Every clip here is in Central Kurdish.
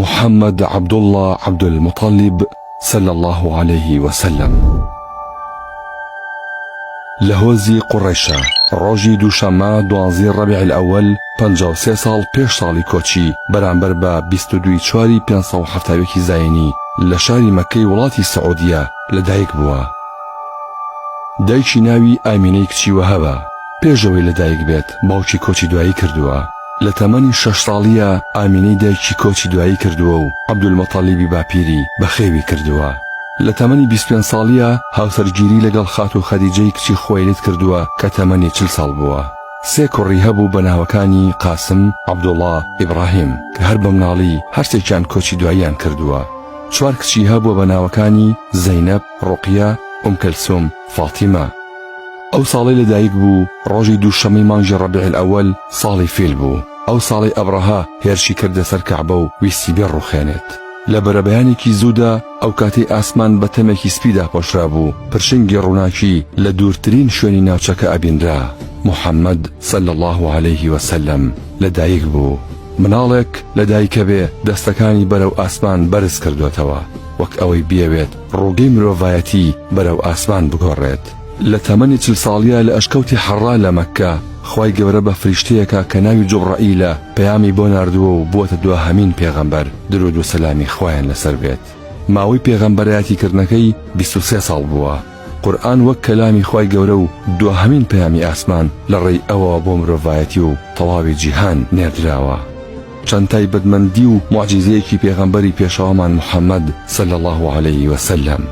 محمد عبد الله عبد المطلب صلى الله عليه وسلم. لهوزی قڕیشە ڕۆژی دووشەممە 12 ڕەبیع الأول 53 ساڵ پێش ساڵی کۆچی بەرامبەر بە 22 چواری 570 زاینی لە شاری مەکەی وڵاتی سعودیە لەدایک بووە. دایکی ناوی ئامینەی کچی وەهەبە. پێشەوەی لەدایک بێت باوکی کۆچی دوایی کردووە. لە تەمەنی 6 ساڵیە ئامینەی دایکی کۆچی دوایی کردووە و عەبدولمەتەڵیبی باپیری بەخێوی کردووە. لە تەمەنی 25 ساڵیە هاوسەرگیری لەگەڵ خات و خەدیجەی کچی خۆیلت کردووە کە تەمەنی 40 ساڵ بووە. 3 کوڕی هەبوو بە ناوەکانی قاسم، عەبدوڵڵا، ئیبراهیم کە هەر بە مناڵی هەرسێکیان کۆچی دواییان کردووە. 4 کچی هەبووە بە ناوەکانی زەینەب، ڕوقیە، ئومکەلسوم، فاتیمە. ئەو ساڵی لەدایک بوو ڕۆژی دووشەمەی مانگی ڕەبیع الأول ساڵی فیل بوو. ئەو ساڵی ئەبڕەها هێرشی کردە سەر کەعبە و ویستی بێ ڕوخێنێت. لە بەرەبەیانێکی زوودا ئەو کاتەی ئاسمان بە تەمێکی سپیدا پۆشرا بوو پرشنگی ڕووناکی لە دوورترین شوێنی ناوچەکە ئەبینرا. محەممەد صلی الله عليه وسلم لەدایک بوو. مناڵێک لەدایکە بێ دەستەکانی بەرەو ئاسمان بەرز کردوێتەوە وەک ئەوەی بیەوێت ڕووگەی مرۆڤایەتی بەرەو ئاسمان بگۆڕێت. لە تەمەنی 40 ساڵیە لە ئەشکەوتی حەڕا لە مەککە خوای گەورە بە فریشتەیەکە کە ناوی جوبرائیلە پەیامی بۆ ناردووە و بووەتە دووهەمین پێغەمبەر درود و سەلامی خوایان لەسەر بێت. ماوەی پێغەمبەرایەتیکردنەکەی 23 ساڵ بووە. قورئان وەک کەلامی خوای گەورە و دووهەمین پەیامی ئاسمان لە ڕێی ئەوە بۆ مرۆڤایەتی و تەواوی جیهان نێردراوە. چەند تایبەتمەندی و موعجیزەیەکی پێغەمبەری پێشەوامان محەممەد صلی الله عليه وسلم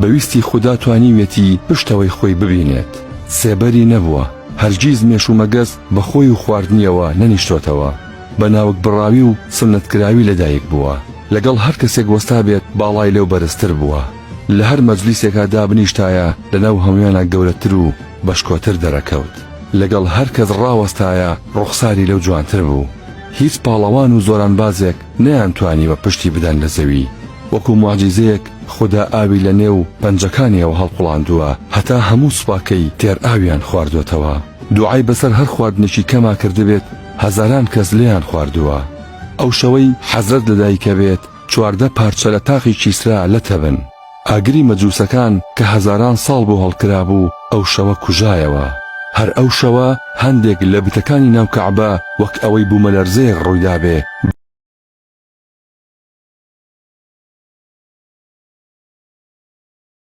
بەویستی خوددا توانیوێتی پشتەوەی خۆی ببینێت. سێبەری نەبووە، هەرگیز مێش و مەگەز بە خۆی و خواردنیەوە نەنیشتۆتەوە. بە ناوک بڕاوی و سنەتکراوی لەدایک بووە. لەگەڵ هەر کەسێک وەستا بێت باڵای لەو بەرزتر بووە. لە هەر مەجلیسێکا دابنیشتایە لەناو هەمویانە گەورەتر و بەشکۆتر دەرەکەوت. لەگەڵ هەر کەس ڕاوەستایە ڕوخساری لەو جوانتر بوو. هیچ پاڵەوان و زۆرانبازێک نەیانتوانیوە پشتی بدەن لە زەوی. وەکو موعجیزەیەک خوددا ئاوی لە نێو پەنجەکانیەوە هەڵقوڵاندووە هەتا هەموو سوپاکەی تێر ئاویان خواردوێتەوە. دوعای بەسەر هەر خواردنێکی کەما کردبێت هەزاران کەس لێیان خواردووە. ئەو شەوەی حەزرەت لەدایکە بێت 14 پارچە لە تاقی کیسرا لەتەبن. ئاگری مەجووسەکان کە هەزاران ساڵ بۆ هەڵکرا بوو ئەو شەوە کوژایەوە. هەر ئەو شەوە هەندێک لە بتەکانی ناو کەعبە وەک ئەوەی بوومەلەرزەیەک ڕوویدا بێ